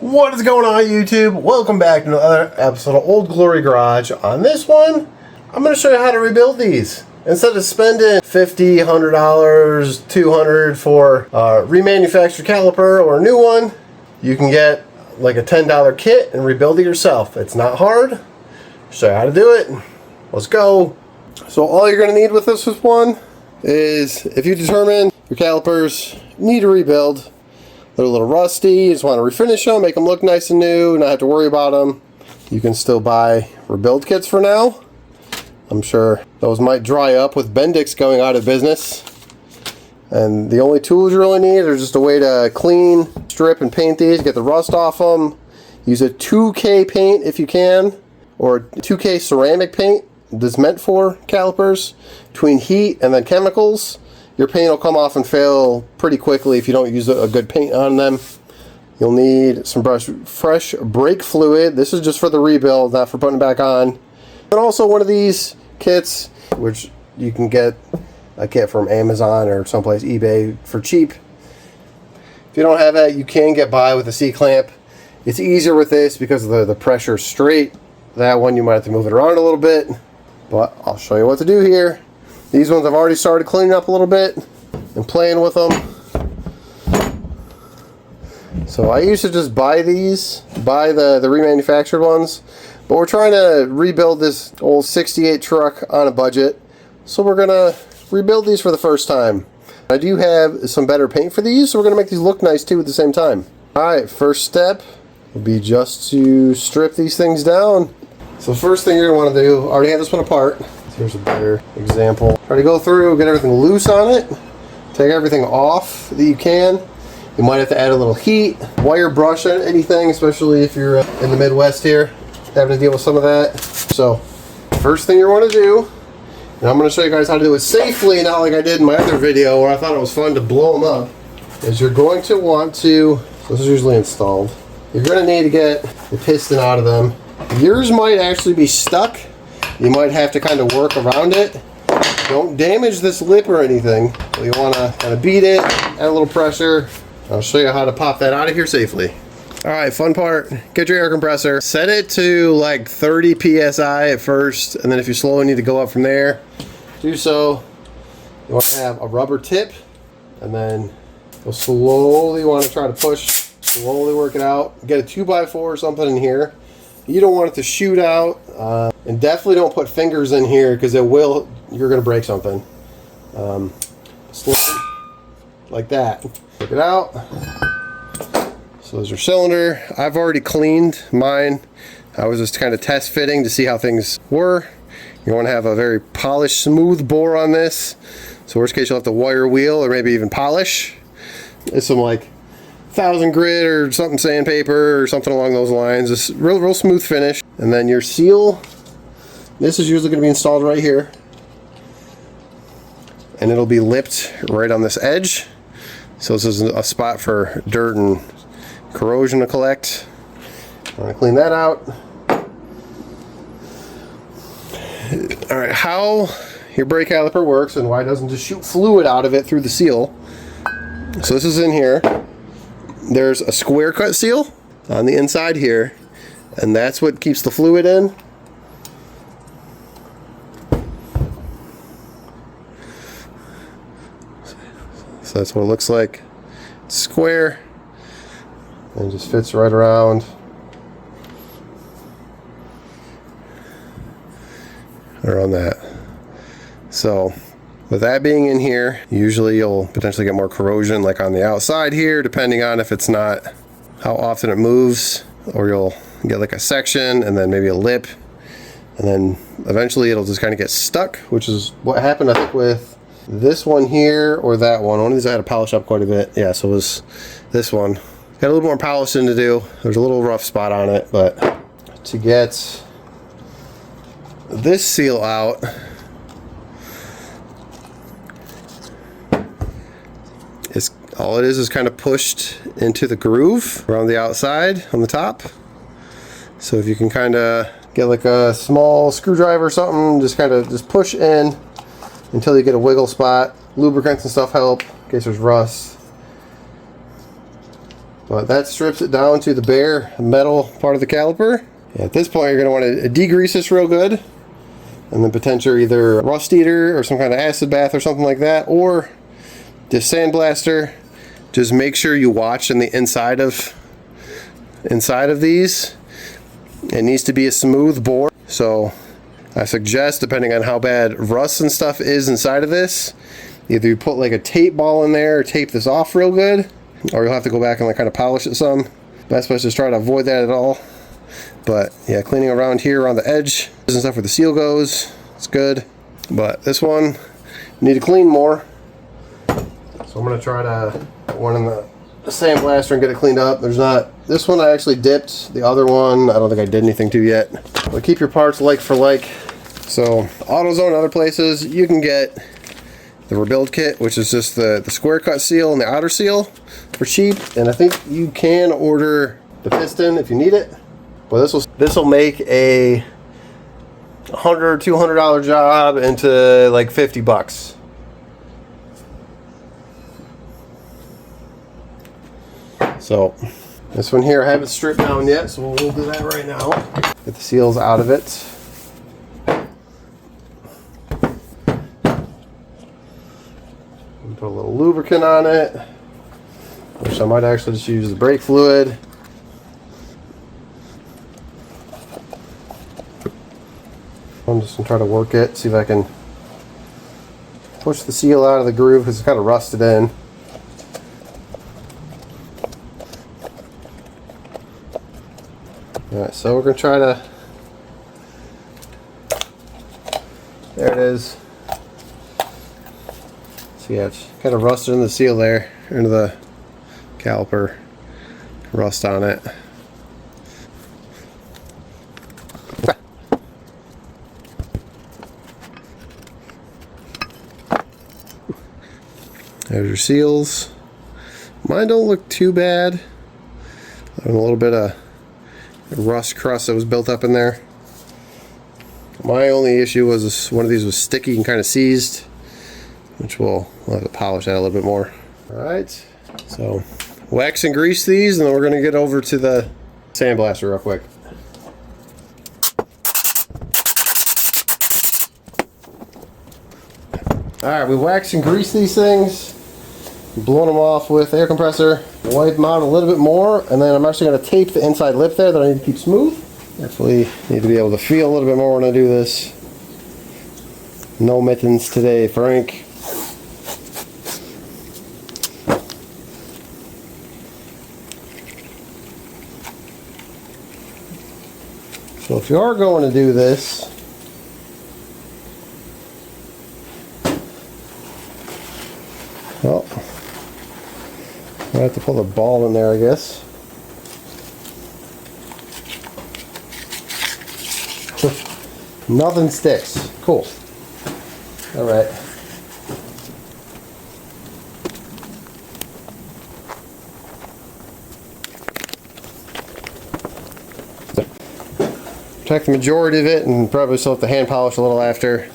What is going on, YouTube? Welcome back to another episode of Old Glory Garage. On this one, I'm going to show you how to rebuild these. Instead of spending $50, $100, $200 for a remanufactured caliper or a new one, you can get like a $10 kit and rebuild it yourself. It's not hard. Show you how to do it. Let's go. So all you're going to need with this one is, if you determine your calipers need a rebuild, they're a little rusty, you just want to refinish them, make them look nice and new, not have to worry about them, you can still buy rebuild kits for now. I'm sure those might dry up with Bendix going out of business. And the only tools you really need are just a way to clean, strip, and paint these, get the rust off them. Use a 2K paint if you can, or 2K ceramic paint that's meant for calipers. Between heat and then chemicals, your paint will come off and fail pretty quickly if you don't use a good paint on them. You'll need some fresh brake fluid. This is just for the rebuild, not for putting it back on. And also one of these kits, which you can get a kit from Amazon or someplace, eBay, for cheap. If you don't have that, you can get by with a C-clamp. It's easier with this because the pressure is straight. That one you might have to move it around a little bit, but I'll show you what to do here. These ones I've already started cleaning up a little bit and playing with them. So I used to just buy the remanufactured ones, but we're trying to rebuild this old 68 truck on a budget. So we're gonna rebuild these for the first time. I do have some better paint for these, so we're gonna make these look nice too at the same time. Alright, first step will be just to strip these things down. So first thing you're gonna wanna do, I already have this one apart. Here's a better example. Try to go through, get everything loose on it. Take everything off that you can. You might have to add a little heat. Wire brush anything, especially if you're in the Midwest here, having to deal with some of that. So, first thing you want to do, and I'm going to show you guys how to do it safely, not like I did in my other video where I thought it was fun to blow them up, is you're going to want to, so this is usually installed, you're going to need to get the piston out of them. Yours might actually be stuck. You might have to kind of work around it. Don't damage this lip or anything. You want to kind of beat it, add a little pressure. I'll show you how to pop that out of here safely. Alright, fun part. Get your air compressor. Set it to like 30 psi at first, and then if you're slow you need to go up from there. Do so. You want to have a rubber tip, and then you'll slowly want to try to push, slowly work it out. Get a 2x4 or something in here. You don't want it to shoot out, and definitely don't put fingers in here because you're going to break something. Slowly, like that. Take it out. So there's your cylinder. I've already cleaned mine. I was just kind of test fitting to see how things were. You want to have a very polished, smooth bore on this. So worst case, you'll have to wire wheel or maybe even polish. It's some like 1000 grit or something, sandpaper or something along those lines. Just real smooth finish. And then your seal. This is usually going to be installed right here. And it'll be lipped right on this edge. So this is a spot for dirt and corrosion to collect. I'm going to clean that out. Alright, how your brake caliper works and why it doesn't just shoot fluid out of it through the seal. So this is in here. There's a square cut seal on the inside here, and that's what keeps the fluid in. So that's what it looks like. It's square and it just fits right around. Around that. So with that being in here, usually you'll potentially get more corrosion like on the outside here, depending on if it's not how often it moves, or you'll get like a section and then maybe a lip, and then eventually it'll just kind of get stuck, which is what happened I think with this one here or that one. One of these I had to polish up quite a bit. Yeah, so it was this one. Got a little more polishing to do. There's a little rough spot on it, but to get this seal out, all it is kind of pushed into the groove around the outside on the top. So if you can kind of get like a small screwdriver or something, just push in until you get a wiggle spot. Lubricants and stuff help in case there's rust. But that strips it down to the bare metal part of the caliper. At this point, you're going to want to degrease this real good, and then potentially either a rust eater or some kind of acid bath or something like that, or just Sandblaster. Just make sure you watch in the inside of these. It needs to be a smooth bore. So I suggest, depending on how bad rust and stuff is inside of this, either you put like a tape ball in there or tape this off real good, or you'll have to go back and like kind of polish it some. Best place is try to avoid that at all. But yeah, cleaning around here around the edge and stuff where the seal goes, it's good. But this one, you need to clean more. So I'm gonna try to put one in the Sandblaster and get it cleaned up. There's not, this one I actually dipped. The other one, I don't think I did anything to yet. But keep your parts like for like. So AutoZone and other places, you can get the rebuild kit, which is just the square cut seal and the outer seal for cheap. And I think you can order the piston if you need it. But this will make a $100, $200 job into like 50 bucks. So this one here I haven't stripped down yet, so we'll do that right now. Get the seals out of it. Put a little lubricant on it, which I might actually just use the brake fluid. I'm just going to try to work it, see if I can push the seal out of the groove because it's kind of rusted in. Alright, so we're going to try to, there it is. So yeah, it's kind of rusted in the seal there, into the caliper, rust on it. There's your seals. Mine don't look too bad. A little bit of rust crust that was built up in there. My only issue was one of these was sticky and kind of seized, which we'll have to polish that a little bit more. Alright, so wax and grease these, and then we're going to get over to the Sandblaster real quick. Alright, we wax and grease these things, blowing them off with air compressor, wipe them out a little bit more, and then I'm actually going to tape the inside lip there that I need to keep smooth. Definitely need to be able to feel a little bit more when I do this. No mittens today, Frank. So if you are going to do this, well, I have to pull the ball in there, I guess. Nothing sticks. Cool. All right. Check the majority of it, and probably still have to hand polish a little after.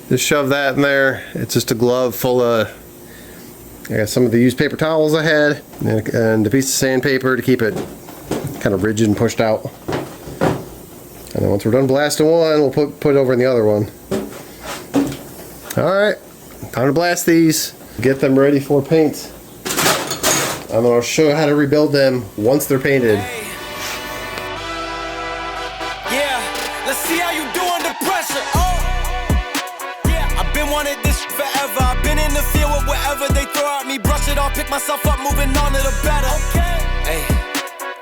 Just shove that in there. It's just a glove full of, I got some of the used paper towels I had, and a piece of sandpaper to keep it kind of rigid and pushed out. And then once we're done blasting one, we'll put it over in the other one. Alright, time to blast these. Get them ready for paint. And then I'll show you how to rebuild them once they're painted. Let's see how you do under pressure. Oh, yeah, I've been wanting this forever. I've been in the field with whatever they throw at me. Brush it off, pick myself up, moving on to the better. Okay, hey,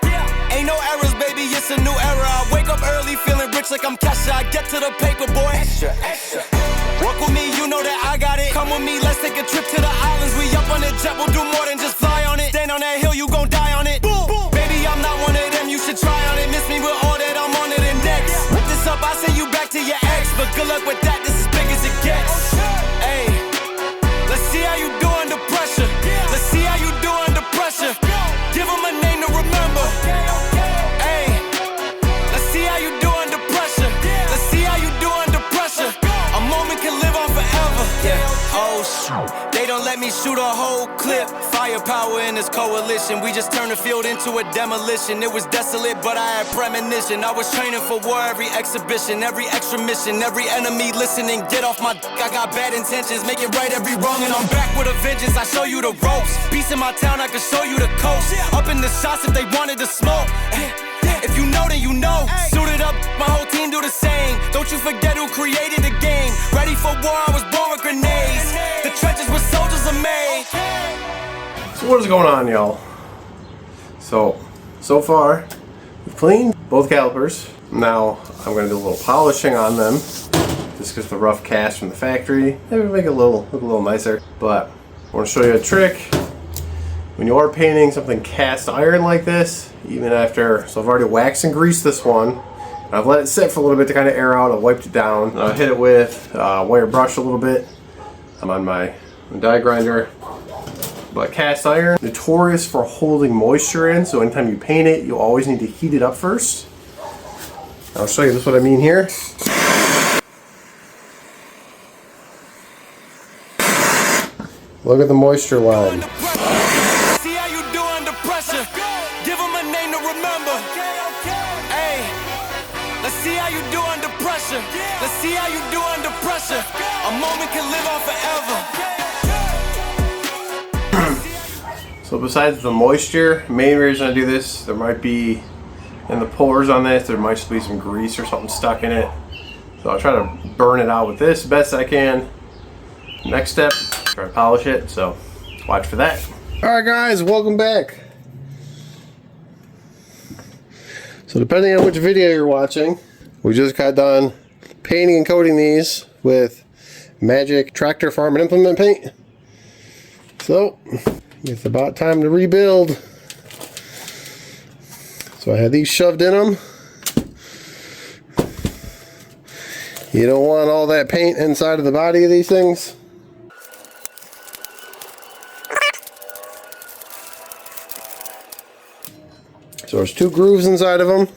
yeah, ain't no errors, baby, it's a new era. I wake up early, feeling rich like I'm Kesha. I get to the paper, boy. Extra, extra. Work with me, you know that I got it. Come with me, let's take a trip to the islands. We up on the jet, we'll do more than just fly on it. Stand on that hill, you gon' die on it. Boom, boom. Baby, I'm not one of them, you should try on it. Miss me with all that, I'm on it and next. Whip this up, I send you back to your ex. But good luck with that, this is big as it gets. Hey, let's see how you do under pressure. Let's see how you do under pressure. Give them a name to remember. Hey, let's see how you do under pressure. Let's see how you do under pressure. A moment can live on forever. Yeah, oh shoot. They don't girl, let me shoot a whole clip. Firepower in this coalition. We just turned the field into a demolition. It was desolate, but I had premonition. I was training for war, every exhibition, every extra mission, every enemy listening. Get off my d***, I got bad intentions. Make it right every wrong, and I'm back with a vengeance. I show you the ropes. Peace in my town, I can show you the coast. Up in the shots if they wanted to smoke. If you know, then you know. Suited up, my whole team do the same. Don't you forget who created the game. Ready for war, I was born with grenades. The trenches where soldiers are made. So what is going on, y'all? So far, we've cleaned both calipers. Now, I'm going to do a little polishing on them. Just because the rough cast from the factory, maybe make it look a little nicer. But I want to show you a trick. When you are painting something cast iron like this, even after, so I've already waxed and greased this one. I've let it sit for a little bit to kind of air out. I wiped it down. I hit it with wire brush a little bit. I'm on my die grinder. But cast iron, notorious for holding moisture in, so anytime you paint it, you always need to heat it up first. I'll show you this what I mean here. Look at the moisture line. See how you do under pressure. Give them a name to remember. Hey, let's see how you do under pressure. Let's see how you do under pressure. A moment can live on forever. So besides the moisture, main reason I do this, there might be in the pores on this, there might just be some grease or something stuck in it. So I'll try to burn it out with this best I can. Next step, try to polish it, so watch for that. Alright guys, welcome back. So depending on which video you're watching, we just got done painting and coating these with Magic Tractor Farm and Implement Paint. So, it's about time to rebuild. So I had these shoved in them. You don't want all that paint inside of the body of these things. So there's two grooves inside of them.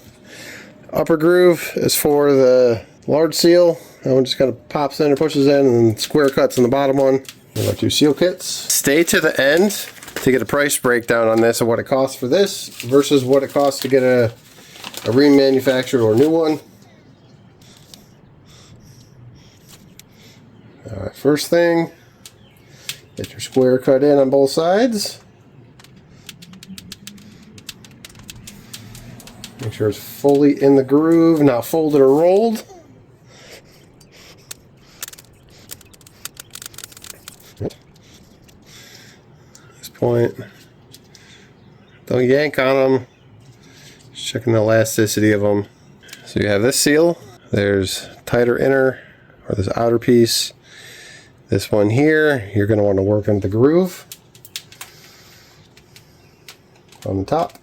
Upper groove is for the large seal. That one just kind of pops in or pushes in, and then square cuts in the bottom one. We got two seal kits. Stay to the end to get a price breakdown on this and what it costs for this versus what it costs to get a remanufactured or new one. Alright, first thing, get your square cut in on both sides. Make sure it's fully in the groove, not folded or rolled. At this point, don't yank on them. Just checking the elasticity of them. So you have this seal. There's tighter inner, or this outer piece. This one here, you're going to want to work into the groove on the top.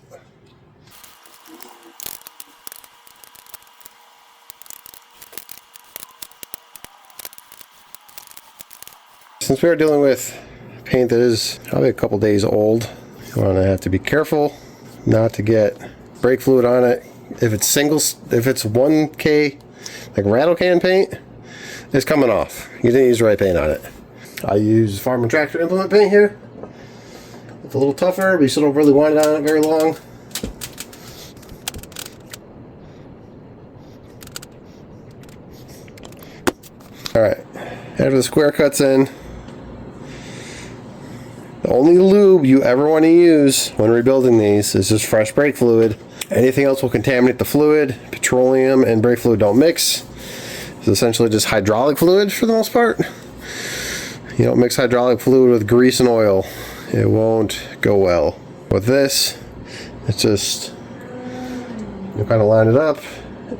Since we are dealing with paint that is probably a couple days old, you want to have to be careful not to get brake fluid on it. If it's 1K, like rattle can paint, it's coming off. You didn't use the right paint on it. I use Farm and Tractor Implement Paint here. It's a little tougher, but you still don't really want it on it very long. Alright, after the square cuts in, the only lube you ever want to use when rebuilding these is just fresh brake fluid. Anything else will contaminate the fluid. Petroleum and brake fluid don't mix. It's essentially just hydraulic fluid for the most part. You don't mix hydraulic fluid with grease and oil. It won't go well. With this, it's just, you kind of line it up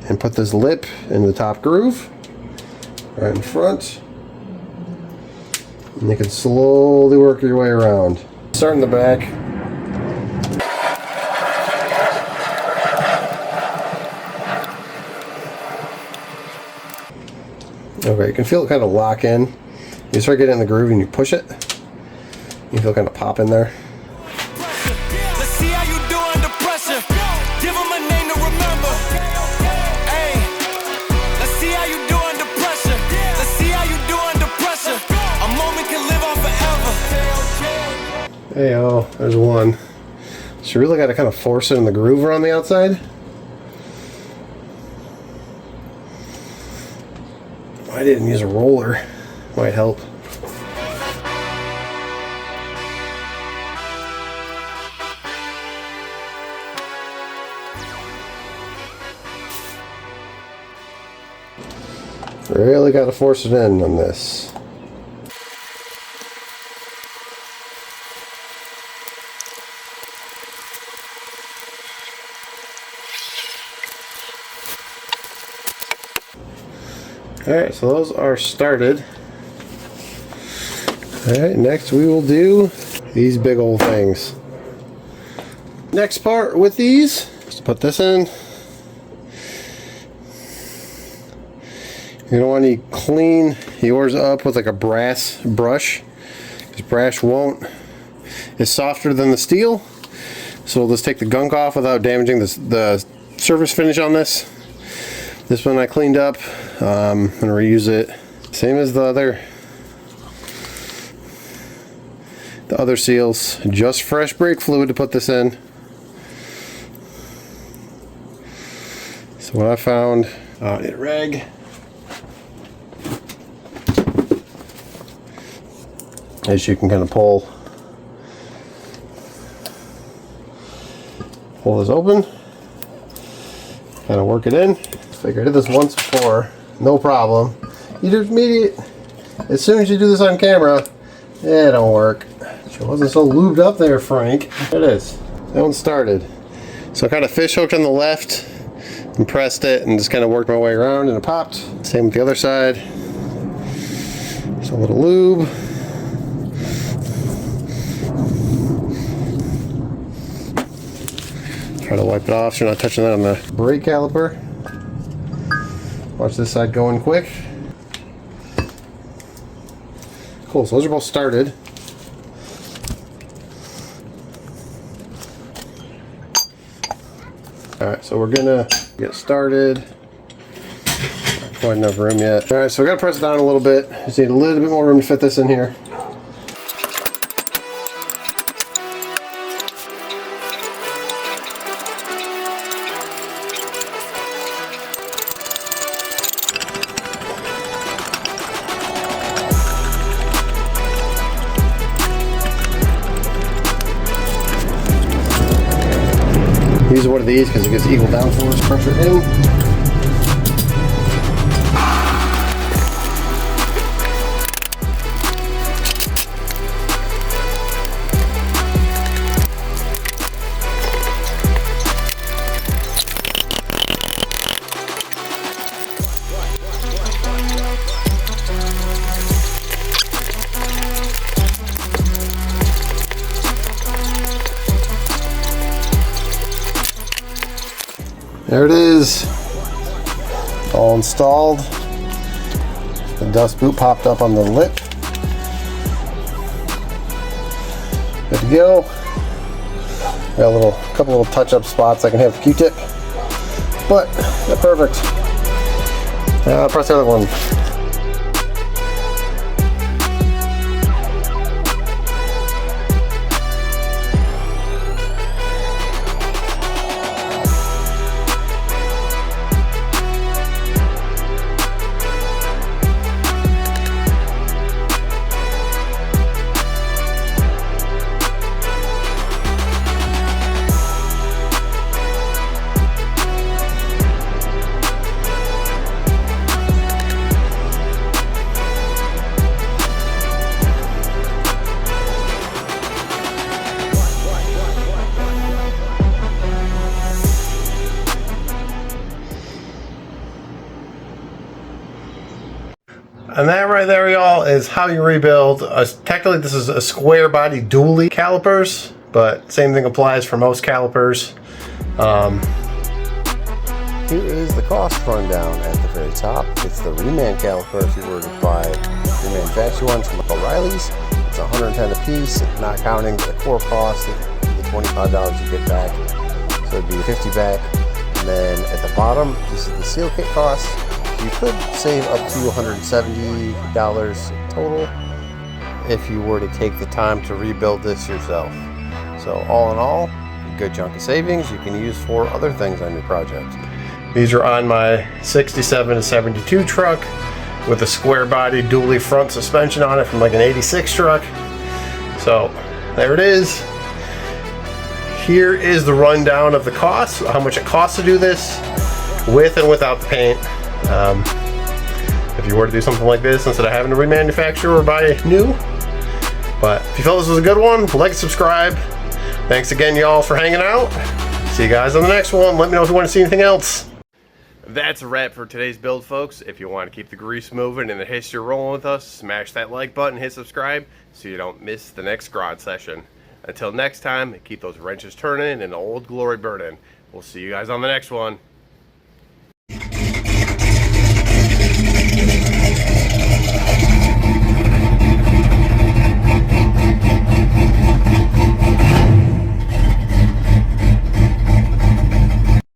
and put this lip in the top groove right in front. And you can slowly work your way around. Start in the back. Okay, you can feel it kind of lock in. You start getting in the groove and you push it. You feel it kind of pop in there. Let's see how you do under pressure. Give them a name to remember. Hey, let's see how you do under pressure. Let's see how you do under pressure. A moment can live on forever. Hey, oh, there's one. So you really got to kind of force it in the groove around the outside. I didn't use a roller. Might help. Really got to force it in on this. Alright, so those are started. Alright, next we will do these big old things. Next part with these, just put this in. You're going to want to clean yours up with like a brass brush. Because brass is softer than the steel. So we'll just take the gunk off without damaging the surface finish on this. This one I cleaned up. I'm going to reuse it. Same as the other seals. Just fresh brake fluid to put this in. So what I found, need a rag. As you can kind of pull this open, kind of work it in. Figure I did this once before, no problem. You just immediate, as soon as you do this on camera, it don't work. It wasn't so lubed up there, Frank. There it is. That one started. So I kind of fish hooked on the left and pressed it and just kind of worked my way around and it popped. Same with the other side. Just a little lube. Try to wipe it off so you're not touching that on the brake caliper. Watch this side going quick. Cool, so those are both started. Alright, so we're gonna get started. Not quite enough room yet. Alright, so we gotta press it down a little bit. Just need a little bit more room to fit this in here. Use one of these because it gets equal downforce pressure in. There it is, all installed. The dust boot popped up on the lip. Good to go. Got a couple little touch-up spots I can have the Q-tip, but they're perfect. I'll press the other one. And that right there, y'all, is how you rebuild. Technically, this is a square body dually calipers, but same thing applies for most calipers. Here is the cost rundown at the very top. It's the reman caliper. If you were to buy remanufactured ones from O'Reilly's, it's $110 a piece, not counting the core cost, the $25 you get back. So it'd be $50 back. And then at the bottom, this is the seal kit cost. You could save up to $170 total if you were to take the time to rebuild this yourself. So all in all, a good chunk of savings you can use for other things on your project. These are on my 67 to 72 truck with a square body dually front suspension on it from like an 86 truck. So there it is. Here is the rundown of the cost, how much it costs to do this with and without the paint. If you were to do something like this instead of having to remanufacture or buy new. But if you felt this was a good one, like and subscribe. Thanks again, y'all, for hanging out. See you guys on the next one. Let me know if you want to see anything else. That's a wrap for today's build, folks. If you want to keep the grease moving and the history rolling with us, smash that like button, hit subscribe so you don't miss the next garage session. Until next time, keep those wrenches turning and the old glory burning. We'll see you guys on the next one.